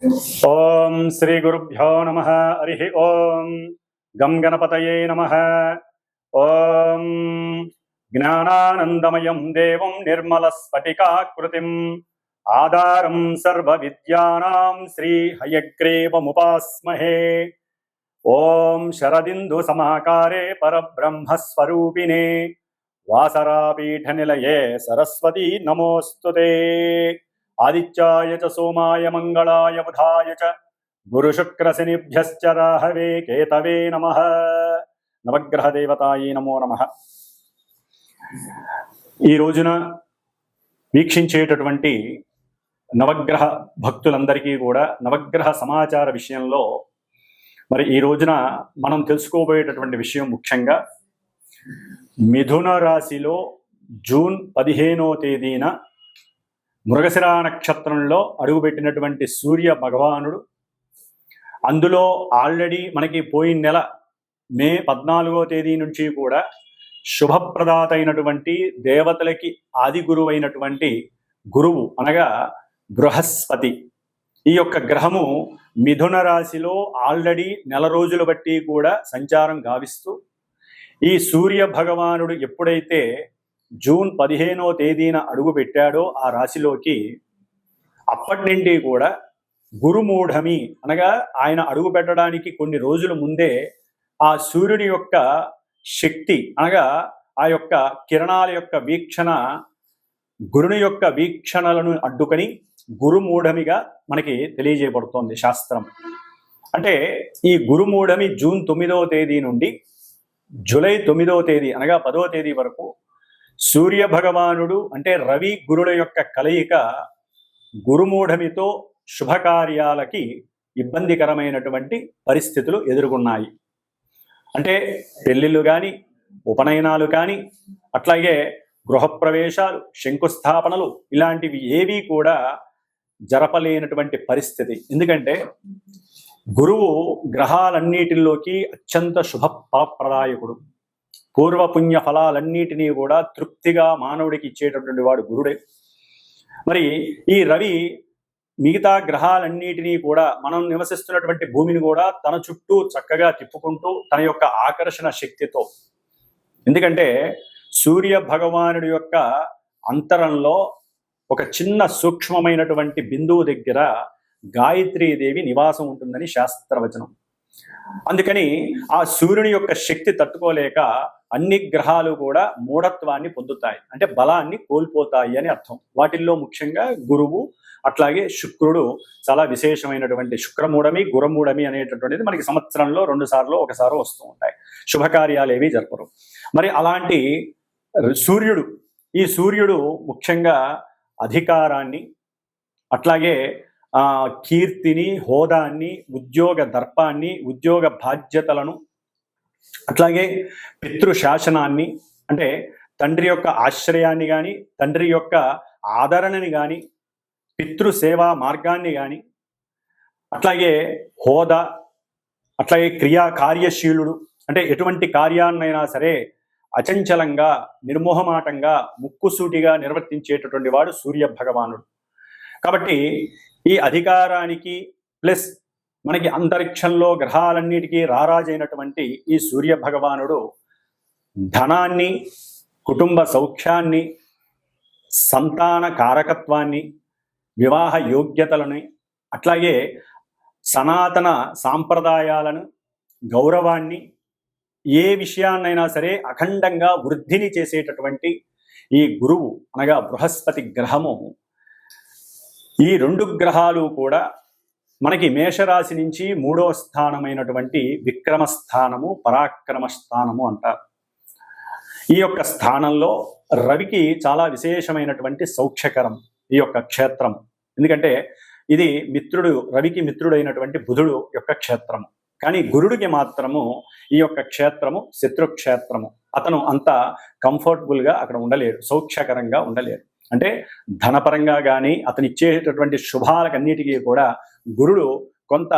ఓం శ్రీ గురుభ్యో నమః. హరి ఓం. గం గణపతయే నమః. ఓం జ్ఞానానందమయం దేవం నిర్మలస్ఫటికాకృతిం ఆధారం సర్వవిద్యానాం శ్రీ హయగ్రీవముపాస్మహే. ఓం శరదిందు సమాకారే పరబ్రహ్మస్వరూపిణే వాసరాపీఠనిలయే సరస్వతీ నమోస్తుతే. ఆదిత్యాయ చ సోమాయ మంగళాయ బుధాయ చ గురుశుక్రశనిభ్యశ్చ రాహవే కేతవే నమః. నవగ్రహ దేవతాయే నమో నమః. ఈ రోజున వీక్షించేటటువంటి నవగ్రహ భక్తులందరికీ కూడా నవగ్రహ సమాచార విషయంలో మరి ఈ రోజున మనం తెలుసుకోబోయేటటువంటి విషయం ముఖ్యంగా మిథున రాశిలో జూన్ 15వ తేదీన మృగశిర నక్షత్రంలో అడుగుపెట్టినటువంటి సూర్య భగవానుడు, అందులో ఆల్రెడీ మనకి పోయిన నెల మే 14వ తేదీ నుంచి కూడా శుభప్రదాత అయినటువంటి దేవతలకి ఆది గురువు అయినటువంటి గురువు అనగా బృహస్పతి, ఈ యొక్క గ్రహము మిథున రాశిలో ఆల్రెడీ నెల రోజులు బట్టి కూడా సంచారం గావిస్తూ, ఈ సూర్య భగవానుడు ఎప్పుడైతే జూన్ 15వ తేదీన అడుగు పెట్టాడో ఆ రాశిలోకి, అప్పటి నుండి కూడా గురుమూఢమి అనగా ఆయన అడుగు పెట్టడానికి కొన్ని రోజుల ముందే ఆ సూర్యుని యొక్క శక్తి అనగా ఆ యొక్క కిరణాల యొక్క వీక్షణ గురుని యొక్క వీక్షణలను అడ్డుకొని గురుమూఢమిగా మనకి తెలియజేయబడుతోంది శాస్త్రం. అంటే ఈ గురుమూఢమి జూన్ 9వ తేదీ నుండి జూలై 9వ తేదీ అనగా 10వ తేదీ వరకు సూర్య భగవానుడు అంటే రవి గురుల యొక్క కలయిక గురుమూఢమితో శుభకార్యాలకి ఇబ్బందికరమైనటువంటి పరిస్థితులు ఎదుర్కొన్నాయి. అంటే పెళ్లిళ్ళు కానీ, ఉపనయనాలు కానీ, అట్లాగే గృహప్రవేశాలు, శంకుస్థాపనలు ఇలాంటివి ఏవి కూడా జరపలేనటువంటి పరిస్థితి. ఎందుకంటే గురువు గ్రహాలన్నిటిలోకి అత్యంత శుభ ఫలప్రదాయకుడు. పూర్వపుణ్య ఫలాలన్నిటినీ కూడా తృప్తిగా మానవుడికి ఇచ్చేటటువంటి వాడు గురుడే. మరి ఈ రవి మిగతా గ్రహాలన్నిటినీ కూడా, మనం నివసిస్తున్నటువంటి భూమిని కూడా తన చుట్టూ చక్కగా తిప్పుకుంటూ తన యొక్క ఆకర్షణ శక్తితో, ఎందుకంటే సూర్య భగవానుడి యొక్క అంతరంలో ఒక చిన్న సూక్ష్మమైనటువంటి బిందువు దగ్గర గాయత్రీదేవి నివాసం ఉంటుందని శాస్త్రవచనం. అందుకని ఆ సూర్యుని యొక్క శక్తి తట్టుకోలేక అన్ని గ్రహాలు కూడా మూఢత్వాన్ని పొందుతాయి, అంటే బలాన్ని కోల్పోతాయి అని అర్థం. వాటిల్లో ముఖ్యంగా గురువు, అట్లాగే శుక్రుడు చాలా విశేషమైనటువంటి శుక్రమూఢమి, గురమూఢమి అనేటటువంటిది మనకి సంవత్సరంలో 2 సార్లు 1 సారి వస్తూ ఉంటాయి. శుభకార్యాలు ఏవి జరపరు. మరి అలాంటి సూర్యుడు, ఈ సూర్యుడు ముఖ్యంగా అధికారాన్ని, అట్లాగే కీర్తిని, హోదాన్ని, ఉద్యోగ దర్పాన్ని, ఉద్యోగ బాధ్యతలను, అట్లాగే పితృశాసనాన్ని, అంటే తండ్రి యొక్క ఆశ్రయాన్ని కానీ, తండ్రి యొక్క ఆదరణని కానీ, పితృసేవా మార్గాన్ని కానీ, అట్లాగే హోదా, అట్లాగే కార్యశీలుడు, అంటే ఎటువంటి కార్యాన్నైనా సరే అచంచలంగా, నిర్మోహమాటంగా, ముక్కుసూటిగా నిర్వర్తించేటటువంటి వాడు సూర్య భగవానుడు. కాబట్టి ఈ అధికారానికి ప్లస్ మనకి అంతరిక్షంలో గ్రహాలన్నిటికీ రారాజైనటువంటి ఈ సూర్య భగవానుడు ధనాన్ని, కుటుంబ సౌఖ్యాన్ని, సంతాన కారకత్వాన్ని, వివాహ యోగ్యతలని, అట్లాగే సనాతన సాంప్రదాయాలను, గౌరవాన్ని, ఏ విషయాన్నైనా సరే అఖండంగా వృద్ధిని చేసేటటువంటి ఈ గురువు అనగా బృహస్పతి గ్రహము, ఈ 2 గ్రహాలు కూడా మనకి మేషరాశి నుంచి 3వ స్థానమైనటువంటి విక్రమ స్థానము, పరాక్రమ స్థానము అంటారు. ఈ యొక్క స్థానంలో రవికి చాలా విశేషమైనటువంటి సౌఖ్యకరం ఈ యొక్క క్షేత్రం. ఎందుకంటే ఇది రవికి మిత్రుడైనటువంటి బుధుడు యొక్క క్షేత్రము. కానీ గురుడికి మాత్రము ఈ యొక్క క్షేత్రము శత్రుక్షేత్రము. అతను అంత కంఫర్టబుల్గా అక్కడ ఉండలేడు, సౌఖ్యకరంగా ఉండలేడు. అంటే ధనపరంగా కానీ, అతను ఇచ్చేటటువంటి శుభాలకన్నిటికీ కూడా గురుడు కొంత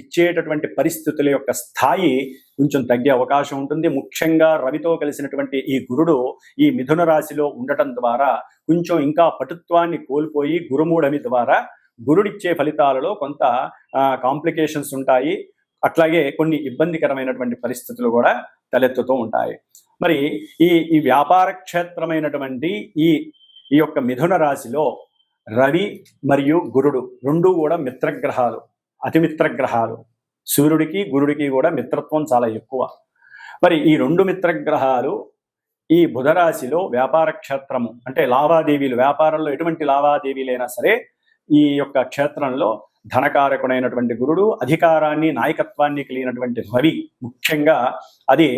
ఇచ్చేటటువంటి పరిస్థితుల యొక్క స్థాయి కొంచెం తగ్గే అవకాశం ఉంటుంది. ముఖ్యంగా రవితో కలిసినటువంటి ఈ గురుడు ఈ మిథున రాశిలో ఉండటం ద్వారా కొంచెం ఇంకా పటుత్వాన్ని కోల్పోయి గురుమూఢమి ద్వారా గురుడిచ్చే ఫలితాలలో కొంత కాంప్లికేషన్స్ ఉంటాయి. అట్లాగే కొన్ని ఇబ్బందికరమైనటువంటి పరిస్థితులు కూడా తలెత్తుతూ ఉంటాయి. మరి ఈ వ్యాపార క్షేత్రమైనటువంటి ఈ యొక్క మిథున రాశిలో రవి మరియు గురుడు రెండూ కూడా మిత్రగ్రహాలు, అతిమిత్రగ్రహాలు. సూర్యుడికి గురుడికి కూడా మిత్రత్వం చాలా ఎక్కువ. మరి ఈ రెండు మిత్రగ్రహాలు ఈ బుధరాశిలో వ్యాపార క్షేత్రము అంటే లావాదేవీలు, వ్యాపారంలో ఎటువంటి లావాదేవీలైనా సరే ఈ యొక్క క్షేత్రంలో ధనకారకుడైనటువంటి గురుడు, అధికారాన్ని నాయకత్వాన్ని కలిగినటువంటి రవి, ముఖ్యంగా అది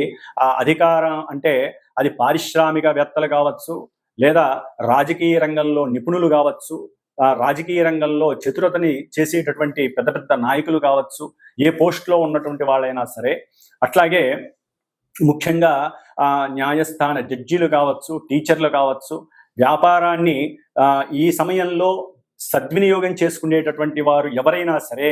ఆ అధికారం అంటే అది పారిశ్రామికవేత్తలు కావచ్చు, లేదా రాజకీయ రంగంలో నిపుణులు కావచ్చు, రాజకీయ రంగంలో చతురతని చేసేటటువంటి పెద్ద పెద్ద నాయకులు కావచ్చు, ఏ పోస్ట్లో ఉన్నటువంటి వాళ్ళైనా సరే, అట్లాగే ముఖ్యంగా న్యాయస్థాన జడ్జీలు కావచ్చు, టీచర్లు కావచ్చు, వ్యాపారాన్ని ఈ సమయంలో సద్వినియోగం చేసుకునేటటువంటి వారు ఎవరైనా సరే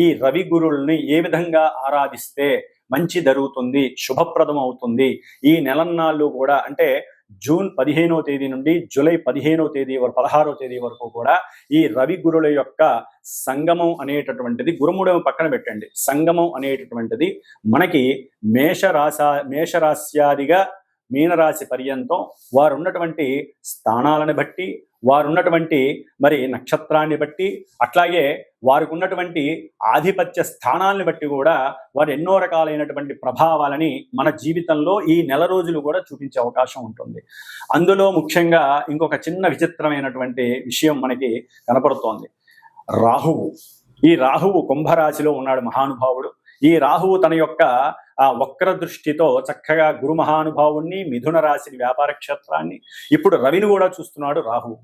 ఈ రవి గురుల్ని ఏ విధంగా ఆరాధిస్తే మంచి జరుగుతుంది, శుభప్రదం అవుతుంది. ఈ నెలన్నాళ్ళు కూడా అంటే జూన్ 15వ తేదీ నుండి జూలై 15వ తేదీ వరకు 16వ తేదీ వరకు కూడా ఈ రవి గురుల యొక్క సంగమం అనేటటువంటిది, గురుముడము పక్కన పెట్టండి, సంగమం అనేటటువంటిది మనకి మేషరాశ్యాదిగా మీనరాశి పర్యంతం వారు ఉన్నటువంటి స్థానాలను బట్టి, వారున్నటువంటి మరి నక్షత్రాన్ని బట్టి, అట్లాగే వారికి ఉన్నటువంటి ఆధిపత్య స్థానాలను బట్టి కూడా వారు ఎన్నో రకాలైనటువంటి ప్రభావాలని మన జీవితంలో ఈ నెల రోజులు కూడా చూపించే అవకాశం ఉంటుంది. అందులో ముఖ్యంగా ఇంకొక చిన్న విచిత్రమైనటువంటి విషయం మనకి కనపడుతోంది. రాహువు. ఈ రాహువు కుంభరాశిలో ఉన్నాడు మహానుభావుడు. ఈ రాహువు తన యొక్క వక్ర దృష్టితో చక్కగా గురు మహానుభావుణ్ణి, మిథున రాశిని, వ్యాపార క్షేత్రాన్ని, ఇప్పుడు రవిని కూడా చూస్తున్నాడు రాహువు.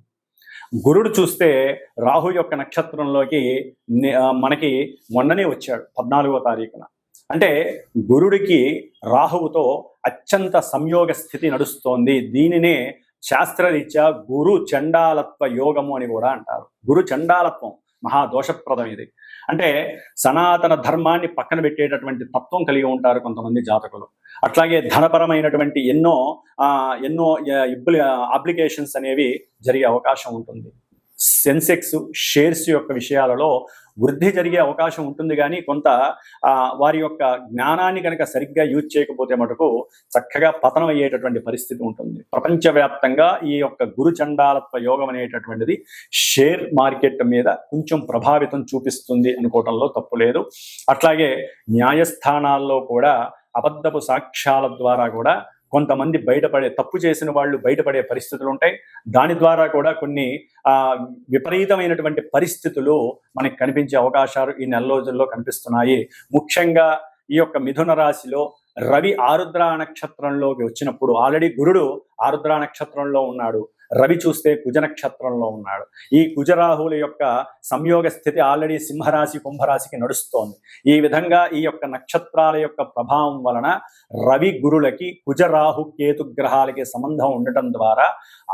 గురుడు చూస్తే రాహు యొక్క నక్షత్రంలోకి మనకి మొన్ననే వచ్చాడు 14వ తారీఖున. అంటే గురుడికి రాహువుతో అత్యంత సంయోగ స్థితి నడుస్తోంది. దీనినే శాస్త్రరీత్యా గురు చండాలత్వ యోగము అని కూడా అంటారు. గురు చండాలత్వం మహాదోషప్రదం ఇది. అంటే సనాతన ధర్మాన్ని పక్కన పెట్టేటటువంటి తత్వం కలిగి ఉంటారు కొంతమంది జాతకులు. అట్లాగే ధనపరమైనటువంటి ఎన్నో అప్లికేషన్స్ అనేవి జరిగే అవకాశం ఉంటుంది. సెన్సెక్స్, షేర్స్ యొక్క విషయాలలో వృద్ధి జరిగే అవకాశం ఉంటుంది, కానీ కొంత వారి యొక్క జ్ఞానాన్ని కనుక సరిగ్గా యూజ్ చేయకపోతే మటుకు చక్కగా పతనం అయ్యేటటువంటి పరిస్థితి ఉంటుంది. ప్రపంచవ్యాప్తంగా ఈ యొక్క గురు చండాలత్వ యోగం అనేటటువంటిది షేర్ మార్కెట్ మీద కొంచెం ప్రభావితం చూపిస్తుంది అనుకోవటంలో తప్పు లేదు. అట్లాగే న్యాయస్థానాల్లో కూడా అబద్ధపు సాక్ష్యాల ద్వారా కూడా కొంతమంది తప్పు చేసిన వాళ్ళు బయటపడే పరిస్థితులు ఉంటాయి. దాని ద్వారా కూడా కొన్ని విపరీతమైనటువంటి పరిస్థితులు మనకి కనిపించే అవకాశాలు ఈ నెల రోజుల్లో కనిపిస్తున్నాయి. ముఖ్యంగా ఈ యొక్క మిథున రాశిలో రవి ఆరుద్ర నక్షత్రంలోకి వచ్చినప్పుడు, ఆల్రెడీ గురుడు ఆరుద్ర నక్షత్రంలో ఉన్నాడు, రవి చూస్తే కుజ నక్షత్రంలో ఉన్నాడు. ఈ కుజరాహువుల యొక్క సంయోగ స్థితి ఆల్రెడీ సింహరాశి, కుంభరాశికి నడుస్తోంది. ఈ విధంగా ఈ యొక్క నక్షత్రాల యొక్క ప్రభావం వలన రవి గురులకి కుజరాహు కేతు గ్రహాలకి సంబంధం ఉండటం ద్వారా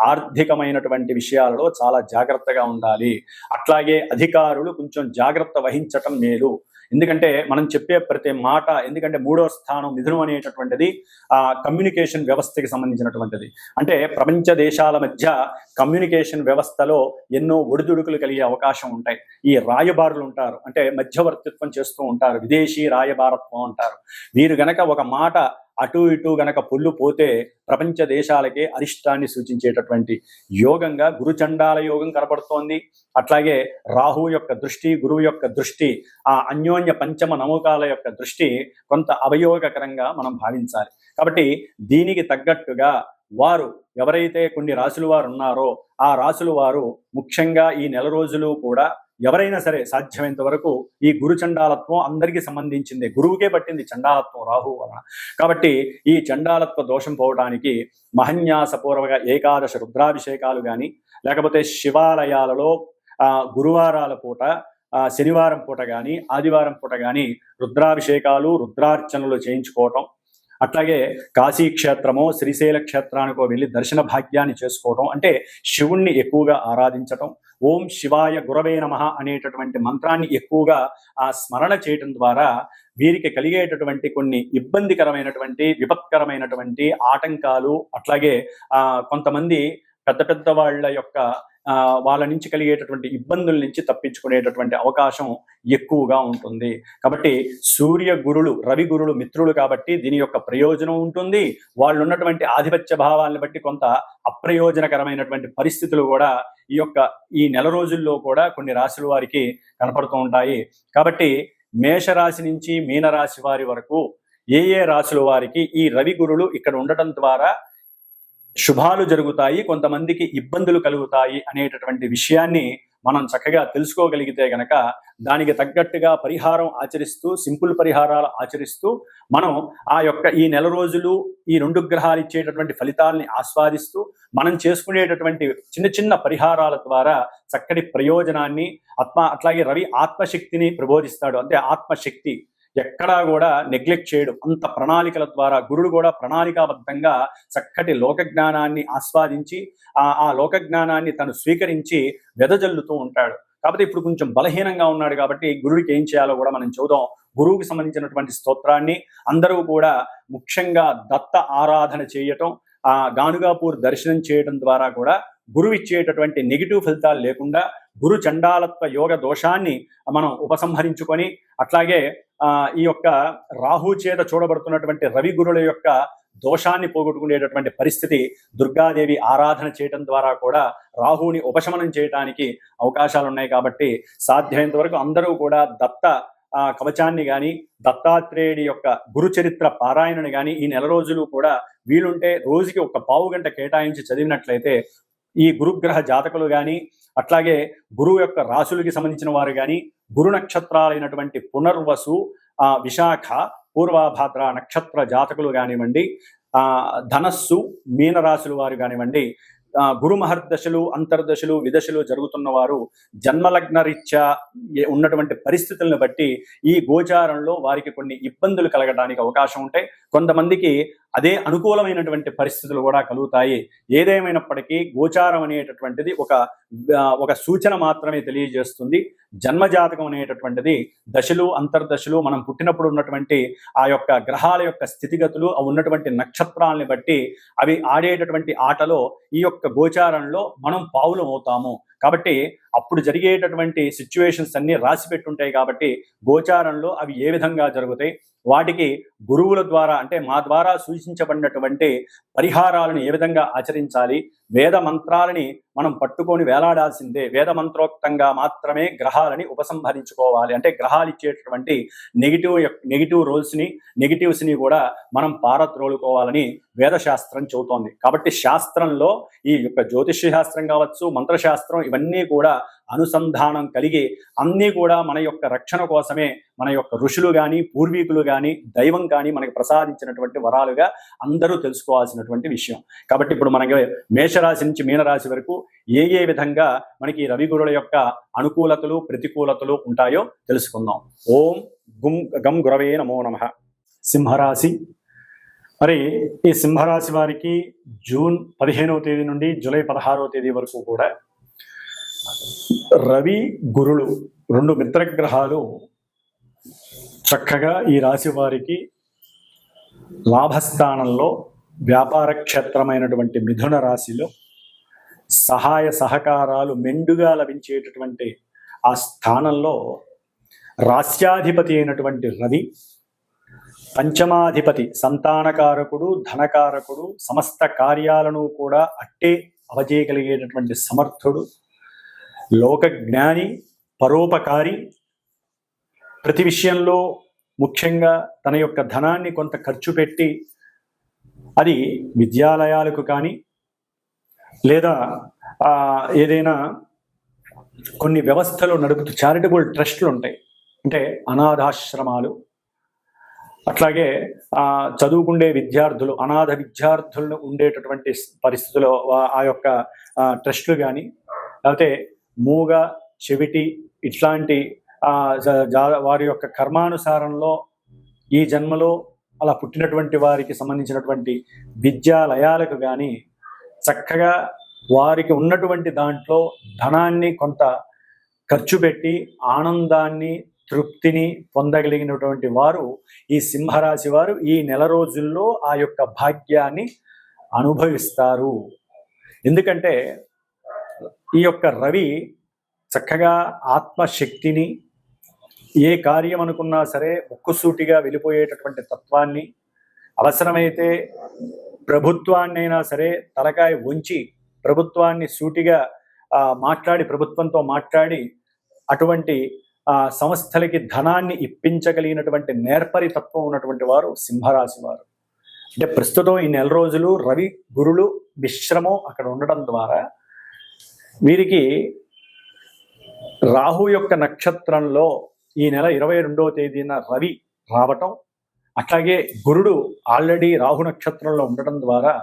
ఆర్థికమైనటువంటి విషయాలలో చాలా జాగ్రత్తగా ఉండాలి. అట్లాగే అధికారులు కొంచెం జాగ్రత్త వహించటం మేలు. ఎందుకంటే మనం చెప్పే ప్రతి మాట, ఎందుకంటే 3వ స్థానం మిథునం అనేటటువంటిది కమ్యూనికేషన్ వ్యవస్థకి సంబంధించినటువంటిది. అంటే ప్రపంచ దేశాల మధ్య కమ్యూనికేషన్ వ్యవస్థలో ఎన్నో ఒడిదుడుకులు కలిగే అవకాశం ఉంటాయి. ఈ రాయబారులు ఉంటారు, అంటే మధ్యవర్తిత్వం చేస్తూ ఉంటారు, విదేశీ రాయబారత్వం అంటారు. వీరు గనక ఒక మాట అటు ఇటు గనక పొల్లు పోతే ప్రపంచ దేశాలకే అరిష్టాన్ని సూచించేటటువంటి యోగంగా గురుచండాల యోగం కనపడుతోంది. అట్లాగే రాహు యొక్క దృష్టి, గురువు యొక్క దృష్టి, ఆ అన్యోన్య పంచమ నమూకాల యొక్క దృష్టి కొంత అవయోగకరంగా మనం భావించాలి. కాబట్టి దీనికి తగ్గట్టుగా వారు ఎవరైతే కొన్ని రాశుల వారు ఉన్నారో ఆ రాశుల వారు ముఖ్యంగా ఈ నెల రోజులు కూడా ఎవరైనా సరే సాధ్యమైనంత వరకు ఈ గురు చండాలత్వం అందరికీ సంబంధించింది, గురువుకే పట్టింది చండాలత్వం రాహు వలన. కాబట్టి ఈ చండాలత్వ దోషం పోవడానికి మహన్యాసపూర్వక ఏకాదశ రుద్రాభిషేకాలు కానీ, లేకపోతే శివాలయాలలో గురువారాల పూట, శనివారం పూట కానీ, ఆదివారం పూట కానీ రుద్రాభిషేకాలు, రుద్రార్చనలు చేయించుకోవటం, అట్లాగే కాశీ క్షేత్రమో శ్రీశైల క్షేత్రానికో వెళ్ళి దర్శన భాగ్యాన్ని చేసుకోవటం, అంటే శివుణ్ణి ఎక్కువగా ఆరాధించటం, ఓం శివాయ గురవే నమః అనేటటువంటి మంత్రాన్ని ఎక్కువగా స్మరణ చేయటం ద్వారా వీరికి కలిగేటటువంటి కొన్ని ఇబ్బందికరమైనటువంటి, విపత్కరమైనటువంటి ఆటంకాలు, అట్లాగే కొంతమంది పెద్ద పెద్ద వాళ్ళ యొక్క వాళ్ళ నుంచి కలిగేటటువంటి ఇబ్బందుల నుంచి తప్పించుకునేటటువంటి అవకాశం ఎక్కువగా ఉంటుంది. కాబట్టి సూర్య గురులు, రవి గురులు మిత్రులు కాబట్టి దీని యొక్క ప్రయోజనం ఉంటుంది. వాళ్ళు ఉన్నటువంటి ఆధిపత్య భావాలను బట్టి కొంత అప్రయోజనకరమైనటువంటి పరిస్థితులు కూడా ఈ నెల రోజుల్లో కూడా కొన్ని రాశుల వారికి కనపడుతూ ఉంటాయి. కాబట్టి మేషరాశి నుంచి మీనరాశి వారి వరకు ఏ రాశుల వారికి ఈ రవి గురులు ఇక్కడ ఉండటం ద్వారా శుభాలు జరుగుతాయి, కొంతమందికి ఇబ్బందులు కలుగుతాయి అనేటటువంటి విషయాన్ని మనం చక్కగా తెలుసుకోగలిగితే గనక దానికి తగ్గట్టుగా పరిహారం ఆచరిస్తూ, సింపుల్ పరిహారాలు ఆచరిస్తూ మనం ఈ నెల రోజులు ఈ 2 గ్రహాలు ఇచ్చేటటువంటి ఫలితాలని ఆస్వాదిస్తూ మనం చేసుకునేటటువంటి చిన్న చిన్న పరిహారాల ద్వారా చక్కటి ప్రయోజనాన్ని అట్లాగే రవి ఆత్మశక్తిని ప్రబోధిస్తాడు. అంటే ఆత్మశక్తి ఎక్కడా కూడా నెగ్లెక్ట్ చేయడం, అంత ప్రణాళికల ద్వారా గురుడు కూడా ప్రణాళికాబద్ధంగా చక్కటి లోక జ్ఞానాన్ని ఆస్వాదించి ఆ లోక జ్ఞానాన్ని తను స్వీకరించి వెదజల్లుతూ ఉంటాడు. కాబట్టి ఇప్పుడు కొంచెం బలహీనంగా ఉన్నాడు కాబట్టి గురుడికి ఏం చేయాలో కూడా మనం చూద్దాం. గురువుకి సంబంధించినటువంటి స్తోత్రాన్ని అందరూ కూడా ముఖ్యంగా దత్త ఆరాధన చేయటం, గానుగాపూర్ దర్శనం చేయడం ద్వారా కూడా గురువు ఇచ్చేటటువంటి నెగిటివ్ ఫలితాలు లేకుండా గురు చండాలత్వ యోగ దోషాన్ని మనం ఉపసంహరించుకొని, అట్లాగే ఈ యొక్క రాహు చేత చూడబడుతున్నటువంటి రవి గురుల యొక్క దోషాన్ని పోగొట్టుకునేటటువంటి పరిస్థితి దుర్గాదేవి ఆరాధన చేయడం ద్వారా కూడా రాహుని ఉపశమనం చేయడానికి అవకాశాలు ఉన్నాయి. కాబట్టి సాధ్యమైనంత వరకు అందరూ కూడా దత్త కవచాన్ని కానీ దత్తాత్రేయుడి యొక్క గురు చరిత్ర పారాయణని కానీ ఈ నెల రోజులు కూడా వీలుంటే రోజుకి 1 పావు గంట కేటాయించి చదివినట్లయితే ఈ గురుగ్రహ జాతకులు కానీ, అట్లాగే గురువు యొక్క రాశులకి సంబంధించిన వారు కానీ, గురు నక్షత్రాలైనటువంటి పునర్వసు, విశాఖ, పూర్వభాద్ర నక్షత్ర జాతకులు కానివ్వండి, ధనస్సు, మీనరాశుల వారు కానివ్వండి, గురు మహర్దశలు, అంతర్దశలు, విదశలు జరుగుతున్న వారు జన్మలగ్న రీత్యా ఉన్నటువంటి పరిస్థితులను బట్టి ఈ గోచారంలో వారికి కొన్ని ఇబ్బందులు కలగడానికి అవకాశం ఉంటాయి. కొంతమందికి అదే అనుకూలమైనటువంటి పరిస్థితులు కూడా కలుగుతాయి. ఏదేమైనప్పటికీ గోచారం అనేటటువంటిది ఒక సూచన మాత్రమే తెలియజేస్తుంది. జన్మజాతకం అనేటటువంటిది దశలు, అంతర్దశలు, మనం పుట్టినప్పుడు ఉన్నటువంటి ఆ యొక్క గ్రహాల యొక్క స్థితిగతులు, ఉన్నటువంటి నక్షత్రాలని బట్టి అవి ఆడేటటువంటి ఆటలో ఈ యొక్క గోచారంలో మనం పావులం అవుతాము. కాబట్టి అప్పుడు జరిగేటటువంటి సిచ్యువేషన్స్ అన్ని రాసి పెట్టుంటాయి. కాబట్టి గోచారంలో అవి ఏ విధంగా జరుగుతాయి, వాటికి గురువుల ద్వారా అంటే మా ద్వారా సూచించబడినటువంటి పరిహారాలను ఏ విధంగా ఆచరించాలి, వేద మంత్రాలని మనం పట్టుకొని వేలాడాల్సిందే. వేద మంత్రోక్తంగా మాత్రమే గ్రహాలని ఉపసంహరించుకోవాలి. అంటే గ్రహాలు ఇచ్చేటటువంటి నెగిటివ్ రోల్స్ని, నెగిటివ్స్ని కూడా మనం పారద్రోలుకోవాలని వేదశాస్త్రం చెబుతోంది. కాబట్టి శాస్త్రంలో ఈ యొక్క జ్యోతిష్య శాస్త్రం కావచ్చు, మంత్రశాస్త్రం, ఇవన్నీ కూడా అనుసంధానం కలిగి అన్నీ కూడా మన యొక్క రక్షణ కోసమే మన యొక్క ఋషులు కానీ, పూర్వీకులు కానీ, దైవం కానీ మనకి ప్రసాదించినటువంటి వరాలుగా అందరూ తెలుసుకోవాల్సినటువంటి విషయం. కాబట్టి ఇప్పుడు మనకి మేషరాశి నుంచి మీనరాశి వరకు ఏ విధంగా మనకి రవి గురుల యొక్క అనుకూలతలు, ప్రతికూలతలు ఉంటాయో తెలుసుకుందాం. ఓం గం గురవే నమో నమః. సింహరాశి. మరి ఈ సింహరాశి వారికి జూన్ 15వ తేదీ నుండి జూలై 16వ తేదీ వరకు కూడా రవి గురులు 2 మిత్రగ్రహాలు చక్కగా ఈ రాశి వారికి లాభస్థానంలో, వ్యాపార క్షేత్రమైనటువంటి మిథున రాశిలో సహాయ సహకారాలు మెండుగా లభించేటటువంటి ఆ స్థానంలో రాస్యాధిపతి అయినటువంటి రవి, పంచమాధిపతి సంతానకారకుడు, ధనకారకుడు, సమస్త కార్యాలను కూడా అట్టే అవజేయగలిగేటటువంటి సమర్థుడు, లోక జ్ఞాని, పరోపకారి, ప్రతి విషయంలో ముఖ్యంగా తన యొక్క ధనాన్ని కొంత ఖర్చు పెట్టి అది విద్యాలయాలకు కానీ లేదా ఏదైనా కొన్ని వ్యవస్థలు నడుపుతూ చారిటబుల్ ట్రస్టులు ఉంటాయి, అంటే అనాథాశ్రమాలు, అట్లాగే చదువుకుండే విద్యార్థులు, అనాథ విద్యార్థులను ఉండేటటువంటి పరిస్థితుల్లో ఆ యొక్క ట్రస్టులు కానీ, లేకపోతే మూగ, చెవిటి ఇట్లాంటి వారి యొక్క కర్మానుసారంలో ఈ జన్మలో అలా పుట్టినటువంటి వారికి సంబంధించినటువంటి విద్యాలయాలకు కానీ చక్కగా వారికి ఉన్నటువంటి దాంట్లో ధనాన్ని కొంత ఖర్చు పెట్టి ఆనందాన్ని, తృప్తిని పొందగలిగినటువంటి వారు ఈ సింహరాశి వారు ఈ నెల రోజుల్లో ఆ యొక్క భాగ్యాన్ని అనుభవిస్తారు. ఎందుకంటే ఈ యొక్క రవి చక్కగా ఆత్మశక్తిని, ఏ కార్యం అనుకున్నా సరే ముక్కుసూటిగా వెళ్ళిపోయేటటువంటి తత్వాన్ని, అవసరమైతే ప్రభుత్వాన్నైనా సరే తలకాయ వంచి ప్రభుత్వాన్ని సూటిగా మాట్లాడి, ప్రభుత్వంతో మాట్లాడి అటువంటి సంస్థలకి ధనాన్ని ఇప్పించగలిగినటువంటి నేర్పరి తత్వం ఉన్నటువంటి వారు సింహరాశి వారు. అంటే ప్రస్తుతం ఈ నెల రోజులు రవి గురులు మిశ్రమం అక్కడ ఉండడం ద్వారా వీరికి రాహు యొక్క నక్షత్రంలో ఈ నెల 22వ తేదీన రవి రావటం, అట్లాగే గురుడు ఆల్రెడీ రాహు నక్షత్రంలో ఉండటం ద్వారా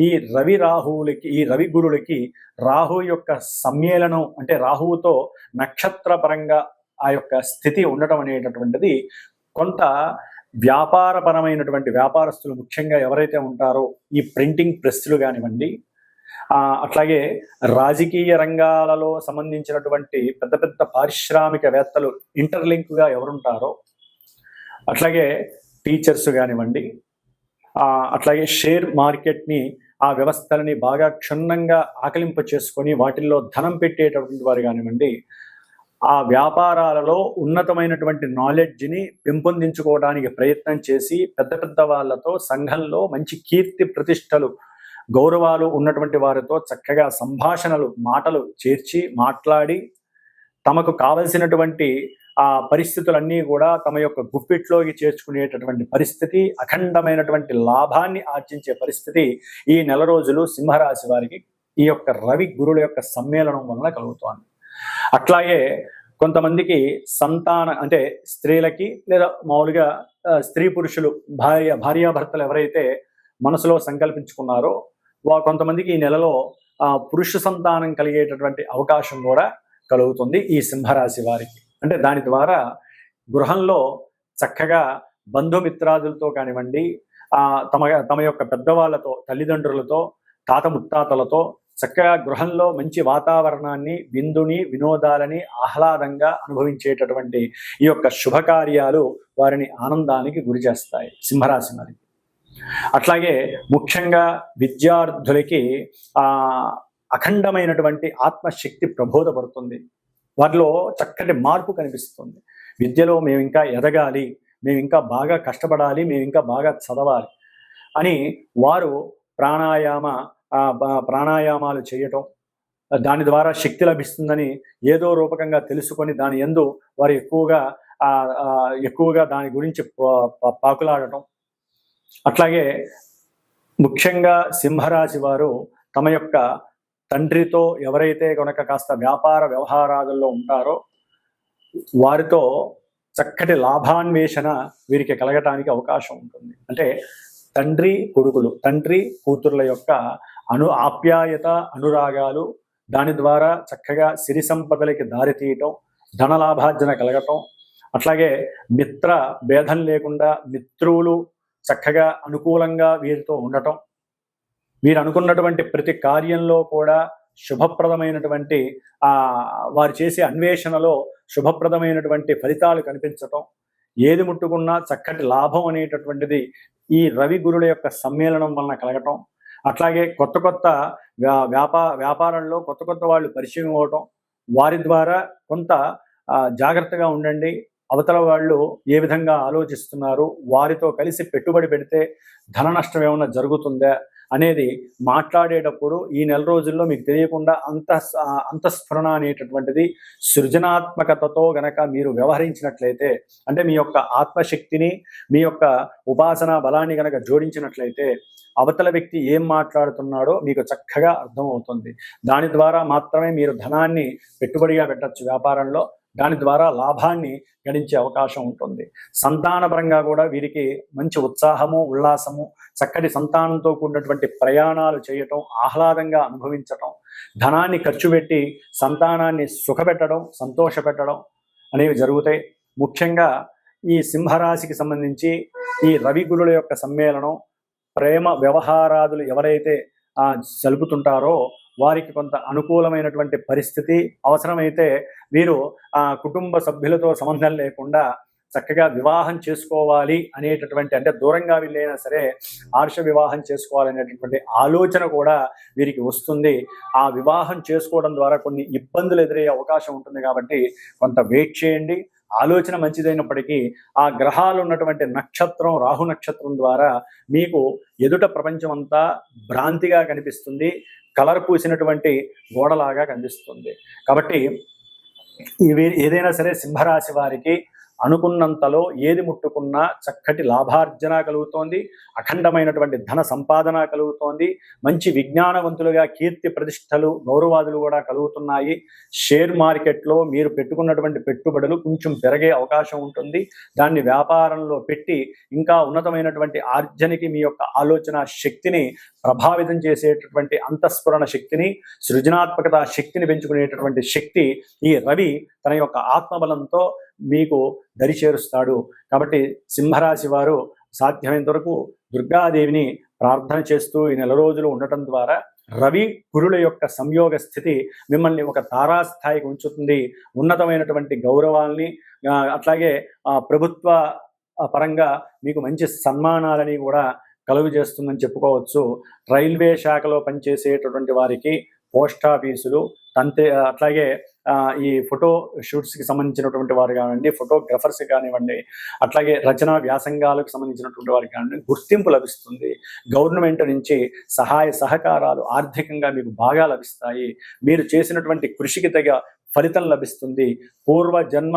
ఈ రవి గురులకి రాహు యొక్క సమ్మేళనం, అంటే రాహువుతో నక్షత్ర పరంగా ఆ యొక్క స్థితి ఉండటం అనేటటువంటిది కొంత వ్యాపారపరమైనటువంటి వ్యాపారస్తులు ముఖ్యంగా ఎవరైతే ఉంటారో ఈ ప్రింటింగ్ ప్రెస్లు కానివ్వండి, అట్లాగే రాజకీయ రంగాలలో సంబంధించినటువంటి పెద్ద పెద్ద పారిశ్రామికవేత్తలు ఇంటర్లింక్గా ఎవరుంటారో, అట్లాగే టీచర్స్ కానివ్వండి, అట్లాగే షేర్ మార్కెట్ని ఆ వ్యవస్థలని బాగా క్షుణ్ణంగా ఆకలింప చేసుకొని వాటిల్లో ధనం పెట్టేటటువంటి వారు కానివ్వండి, ఆ వ్యాపారాలలో ఉన్నతమైనటువంటి నాలెడ్జ్ని పెంపొందించుకోవడానికి ప్రయత్నం చేసి పెద్ద పెద్ద వాళ్ళతో సంఘంలో మంచి కీర్తి ప్రతిష్టలు గౌరవాలు ఉన్నటువంటి వారితో చక్కగా సంభాషణలు మాటలు చేర్చి మాట్లాడి తమకు కావలసినటువంటి ఆ పరిస్థితులన్నీ కూడా తమ యొక్క గుప్పిట్లోకి చేర్చుకునేటటువంటి పరిస్థితి, అఖండమైనటువంటి లాభాన్ని ఆర్జించే పరిస్థితి ఈ నెల రోజులు సింహరాశి వారికి ఈ యొక్క రవి గురుల యొక్క సమ్మేళనం వలన కలుగుతోంది. అట్లాగే కొంతమందికి అంటే స్త్రీలకి లేదా మామూలుగా స్త్రీ పురుషులు భార్యాభర్తలు ఎవరైతే మనసులో సంకల్పించుకున్నారో కొంతమందికి ఈ నెలలో పురుష సంతానం కలిగేటటువంటి అవకాశం కూడా కలుగుతుంది ఈ సింహరాశి వారికి. అంటే దాని ద్వారా గృహంలో చక్కగా బంధుమిత్రాదులతో కానివ్వండి, తమ యొక్క పెద్దవాళ్ళతో, తల్లిదండ్రులతో, తాత ముత్తాతలతో చక్కగా గృహంలో మంచి వాతావరణాన్ని, విందుని, వినోదాలని ఆహ్లాదంగా అనుభవించేటటువంటి ఈ యొక్క శుభకార్యాలు వారిని ఆనందానికి గురి చేస్తాయి సింహరాశి వారికి. అట్లాగే ముఖ్యంగా విద్యార్థులకి అఖండమైనటువంటి ఆత్మశక్తి ప్రబోధపడుతుంది. వారిలో చక్కటి మార్పు కనిపిస్తుంది. విద్యలో మేము ఇంకా ఎదగాలి, మేము ఇంకా బాగా కష్టపడాలి, మేము ఇంకా బాగా చదవాలి అని వారు ప్రాణాయామాలు చేయటం, దాని ద్వారా శక్తి లభిస్తుందని ఏదో రూపకంగా తెలుసుకొని దాని యందు వారు ఎక్కువగా దాని గురించి పాకులాడటం. అట్లాగే ముఖ్యంగా సింహరాశి వారు తమ యొక్క తండ్రితో ఎవరైతే కనుక కాస్త వ్యాపార వ్యవహారాదుల్లో ఉంటారో వారితో చక్కటి లాభాన్వేషణ వీరికి కలగటానికి అవకాశం ఉంటుంది. అంటే తండ్రి కూతుర్ల యొక్క ఆప్యాయత, అనురాగాలు, దాని ద్వారా చక్కగా సిరి సంపదలకి దారితీయటం, ధనలాభార్జన కలగటం, అట్లాగే మిత్ర భేదం లేకుండా మిత్రులు చక్కగా అనుకూలంగా వీరితో ఉండటం, వీరు అనుకున్నటువంటి ప్రతి కార్యంలో కూడా శుభప్రదమైనటువంటి వారు చేసే అన్వేషణలో శుభప్రదమైనటువంటి ఫలితాలు కనిపించటం, ఏది ముట్టుకున్నా చక్కటి లాభం అనేటటువంటిది ఈ రవి గురుల యొక్క సమ్మేళనం వలన కలగటం. అట్లాగే కొత్త వ్యాపారంలో కొత్త వాళ్ళు పరిచయం అవ్వటం, వారి ద్వారా కొంత జాగ్రత్తగా ఉండండి, అవతల వాళ్ళు ఏ విధంగా ఆలోచిస్తున్నారు, వారితో కలిసి పెట్టుబడి పెడితే ధన నష్టం ఏమైనా జరుగుతుందా అనేది మాట్లాడేటప్పుడు ఈ నెల రోజుల్లో మీకు తెలియకుండా అంతఃస్ఫురణ అనేటటువంటిది సృజనాత్మకతతో గనక మీరు వ్యవహరించినట్లయితే, అంటే మీ యొక్క ఆత్మశక్తిని, మీ యొక్క ఉపాసనా బలాన్ని గనక జోడించినట్లయితే అవతల వ్యక్తి ఏం మాట్లాడుతున్నాడో మీకు చక్కగా అర్థమవుతుంది. దాని ద్వారా మాత్రమే మీరు ధనాన్ని పెట్టుబడిగా పెట్టచ్చు వ్యాపారంలో, దాని ద్వారా లాభాన్ని గడించే అవకాశం ఉంటుంది. సంతానపరంగా కూడా వీరికి మంచి ఉత్సాహము, ఉల్లాసము, చక్కటి సంతానంతో కూడినటువంటి ప్రయాణాలు చేయటం, ఆహ్లాదంగా అనుభవించటం, ధనాన్ని ఖర్చు పెట్టి సంతానాన్ని సుఖపెట్టడం, సంతోషపెట్టడం అనేవి జరుగుతాయి. ముఖ్యంగా ఈ సింహరాశికి సంబంధించి ఈ రవి గురుల యొక్క సమ్మేళనం ప్రేమ వ్యవహారాదులు ఎవరైతే జలుపుతుంటారో వారికి కొంత అనుకూలమైనటువంటి పరిస్థితి, అవసరమైతే వీరు కుటుంబ సభ్యులతో సంబంధం లేకుండా చక్కగా వివాహం చేసుకోవాలి అనేటటువంటి, అంటే దూరంగా వెళ్ళైనా సరే ఆర్ష వివాహం చేసుకోవాలనేటటువంటి ఆలోచన కూడా వీరికి వస్తుంది. ఆ వివాహం చేసుకోవడం ద్వారా కొన్ని ఇబ్బందులు ఎదురయ్యే అవకాశం ఉంటుంది కాబట్టి కొంత వెయిట్ చేయండి. ఆలోచన మంచిదైనప్పటికీ ఆ గ్రహాలు ఉన్నటువంటి నక్షత్రం రాహు నక్షత్రం ద్వారా మీకు ఎదుట ప్రపంచం అంతా భ్రాంతిగా కనిపిస్తుంది, కలర్ పూసినటువంటి గోడలాగా కనిపిస్తుంది. కాబట్టి ఇవి ఏదైనా సరే సింహరాశి వారికి అనుకున్నంతలో ఏది ముట్టుకున్నా చక్కటి లాభార్జన కలుగుతోంది, అఖండమైనటువంటి ధన సంపాదన కలుగుతోంది, మంచి విజ్ఞానవంతులుగా కీర్తి ప్రతిష్టలు గౌరవాదులు కూడా కలుగుతున్నాయి. షేర్ మార్కెట్లో మీరు పెట్టుకున్నటువంటి పెట్టుబడులు కొంచెం పెరిగే అవకాశం ఉంటుంది. దాన్ని వ్యాపారంలో పెట్టి ఇంకా ఉన్నతమైనటువంటి ఆర్జనకి మీ యొక్క ఆలోచన శక్తిని ప్రభావితం చేసేటటువంటి అంతఃస్ఫురణ శక్తిని, సృజనాత్మకత శక్తిని పెంచుకునేటటువంటి శక్తి ఈ రవి తన యొక్క ఆత్మబలంతో మీకు దరిచేరుస్తాడు. కాబట్టి సింహరాశి వారు సాధ్యమైనంత వరకు దుర్గాదేవిని ప్రార్థన చేస్తూ ఈ నెల రోజులు ఉండటం ద్వారా రవి గురుల యొక్క సంయోగ స్థితి మిమ్మల్ని ఒక తారాస్థాయికి ఉంచుతుంది. ఉన్నతమైనటువంటి గౌరవాల్ని, అట్లాగే ప్రభుత్వ పరంగా మీకు మంచి సన్మానాలని కూడా కలుగు చేస్తుందని చెప్పుకోవచ్చు. రైల్వే శాఖలో పనిచేసేటటువంటి వారికి, పోస్ట్ ఆఫీసులు, అట్లాగే ఈ ఫోటో షూట్స్కి సంబంధించినటువంటి వారు కానివ్వండి, ఫోటోగ్రఫర్స్ కానివ్వండి, అట్లాగే రచనా వ్యాసంగాలకు సంబంధించినటువంటి వారికి కానివ్వండి గుర్తింపు లభిస్తుంది. గవర్నమెంట్ నుంచి సహాయ సహకారాలు ఆర్థికంగా మీకు బాగా లభిస్తాయి. మీరు చేసినటువంటి కృషికి తగ్గ ఫలితం లభిస్తుంది. పూర్వజన్మ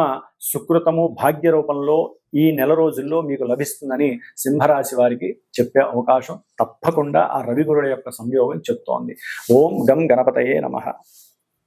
సుకృతము భాగ్య రూపంలో ఈ నెల రోజుల్లో మీకు లభిస్తుందని సింహరాశి వారికి చెప్పే అవకాశం తప్పకుండా ఆ రవిగురుల యొక్క సంయోగం చెప్తోంది. ఓం గం గణపతయే నమః.